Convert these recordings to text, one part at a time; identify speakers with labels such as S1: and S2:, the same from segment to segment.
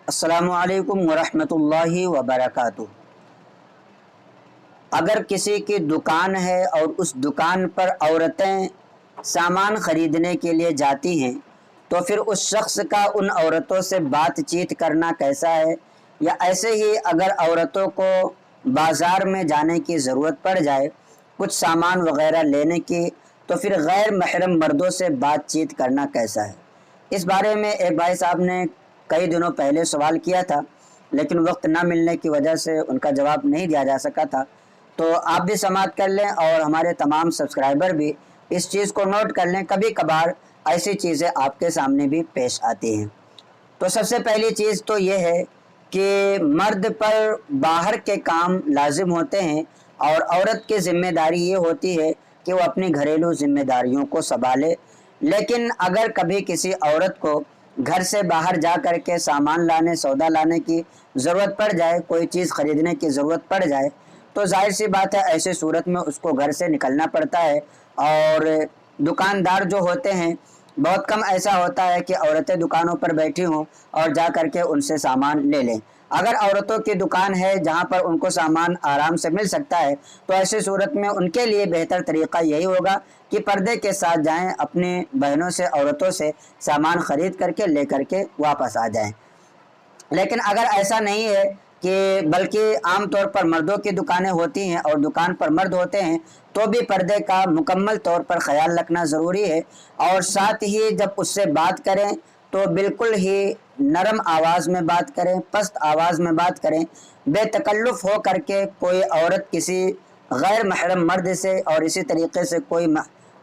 S1: السلام علیکم ورحمۃ اللہ وبرکاتہ۔ اگر کسی کی دکان ہے اور اس دکان پر عورتیں سامان خریدنے کے لیے جاتی ہیں تو پھر اس شخص کا ان عورتوں سے بات چیت کرنا کیسا ہے؟ یا ایسے ہی اگر عورتوں کو بازار میں جانے کی ضرورت پڑ جائے کچھ سامان وغیرہ لینے کی تو پھر غیر محرم مردوں سے بات چیت کرنا کیسا ہے؟ اس بارے میں ایک بھائی صاحب نے کئی دنوں پہلے سوال کیا تھا، لیکن وقت نہ ملنے کی وجہ سے ان کا جواب نہیں دیا جا سکا تھا۔ تو آپ بھی سماعت کر لیں اور ہمارے تمام سبسکرائبر بھی اس چیز کو نوٹ کر لیں، کبھی کبھار ایسی چیزیں آپ کے سامنے بھی پیش آتی ہیں۔ تو سب سے پہلی چیز تو یہ ہے کہ مرد پر باہر کے کام لازم ہوتے ہیں اور عورت کی ذمہ داری یہ ہوتی ہے کہ وہ اپنی گھریلو ذمہ داریوں کو سنبھالے۔ لیکن اگر کبھی کسی عورت کو گھر سے باہر جا کر کے سامان لانے، سودا لانے کی ضرورت پڑ جائے، کوئی چیز خریدنے کی ضرورت پڑ جائے تو ظاہر سی بات ہے ایسے صورت میں اس کو گھر سے نکلنا پڑتا ہے۔ اور دکاندار جو ہوتے ہیں، بہت کم ایسا ہوتا ہے کہ عورتیں دکانوں پر بیٹھی ہوں اور جا کر کے ان سے سامان لے لیں۔ اگر عورتوں کی دکان ہے جہاں پر ان کو سامان آرام سے مل سکتا ہے تو ایسی صورت میں ان کے لیے بہتر طریقہ یہی ہوگا کہ پردے کے ساتھ جائیں، اپنی بہنوں سے، عورتوں سے سامان خرید کر کے لے کر کے واپس آ جائیں۔ لیکن اگر ایسا نہیں ہے کہ بلکہ عام طور پر مردوں کی دکانیں ہوتی ہیں اور دکان پر مرد ہوتے ہیں تو بھی پردے کا مکمل طور پر خیال رکھنا ضروری ہے، اور ساتھ ہی جب اس سے بات کریں تو بالکل ہی نرم آواز میں بات کریں، پست آواز میں بات کریں، بے تکلف ہو کر کے کوئی عورت کسی غیر محرم مرد سے اور اسی طریقے سے کوئی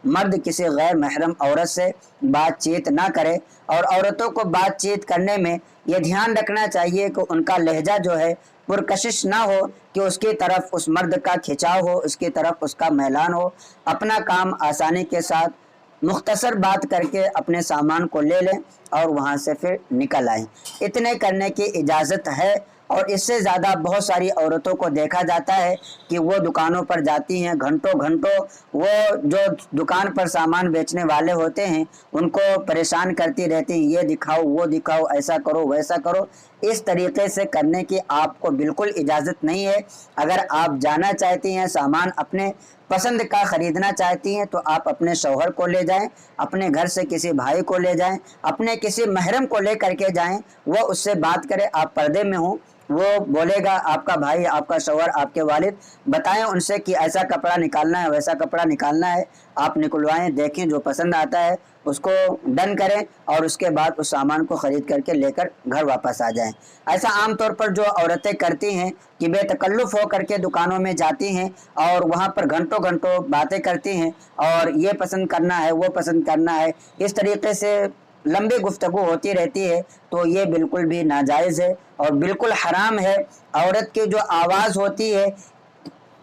S1: مرد کسی غیر محرم عورت سے بات چیت نہ کرے۔ اور عورتوں کو بات چیت کرنے میں یہ دھیان رکھنا چاہیے کہ ان کا لہجہ جو ہے پرکشش نہ ہو، کہ اس کی طرف اس مرد کا کھچاؤ ہو، اس کی طرف اس کا میلان ہو۔ اپنا کام آسانی کے ساتھ مختصر بات کر کے اپنے سامان کو لے لیں اور وہاں سے پھر نکل آئیں۔ اتنے کرنے کی اجازت ہے، اور اس سے زیادہ بہت ساری عورتوں کو دیکھا جاتا ہے کہ وہ دکانوں پر جاتی ہیں، گھنٹوں گھنٹوں وہ جو دکان پر سامان بیچنے والے ہوتے ہیں ان کو پریشان کرتی رہتی ہیں، یہ دکھاؤ، وہ دکھاؤ، ایسا کرو، ویسا کرو۔ اس طریقے سے کرنے کی آپ کو بالکل اجازت نہیں ہے۔ اگر آپ جانا چاہتی ہیں، سامان اپنے پسند کا خریدنا چاہتی ہیں تو آپ اپنے شوہر کو لے جائیں، اپنے گھر سے کسی بھائی کو لے جائیں، اپنے کسی محرم کو لے کر کے جائیں، وہ اس سے بات کرے، آپ پردے میں ہوں، وہ بولے گا، آپ کا بھائی، آپ کا شوہر، آپ کے والد، بتائیں ان سے کہ ایسا کپڑا نکالنا ہے، ویسا کپڑا نکالنا ہے، آپ نکلوائیں، دیکھیں جو پسند آتا ہے اس کو ڈن کریں اور اس کے بعد اس سامان کو خرید کر کے لے کر گھر واپس آ جائیں۔ ایسا عام طور پر جو عورتیں کرتی ہیں کہ بے تکلف ہو کر کے دکانوں میں جاتی ہیں اور وہاں پر گھنٹوں گھنٹوں باتیں کرتی ہیں اور یہ پسند کرنا ہے، وہ پسند کرنا ہے، اس طریقے سے لمبی گفتگو ہوتی رہتی ہے، تو یہ بالکل بھی ناجائز ہے اور بالکل حرام ہے۔ عورت کی جو آواز ہوتی ہے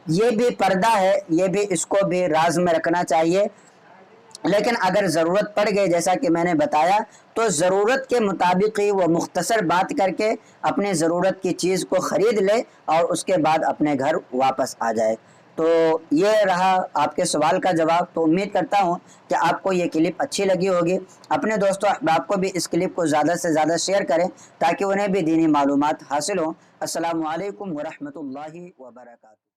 S1: یہ بھی پردہ ہے، یہ بھی اس کو بھی راز میں رکھنا چاہیے۔ لیکن اگر ضرورت پڑ گئی جیسا کہ میں نے بتایا تو ضرورت کے مطابق ہی وہ مختصر بات کر کے اپنی ضرورت کی چیز کو خرید لے اور اس کے بعد اپنے گھر واپس آ جائے۔ تو یہ رہا آپ کے سوال کا جواب۔ تو امید کرتا ہوں کہ آپ کو یہ کلپ اچھی لگی ہوگی۔ اپنے دوستوں احباب کو بھی اس کلپ کو زیادہ سے زیادہ شیئر کریں تاکہ انہیں بھی دینی معلومات حاصل ہوں۔ السلام علیکم ورحمۃ اللہ وبرکاتہ۔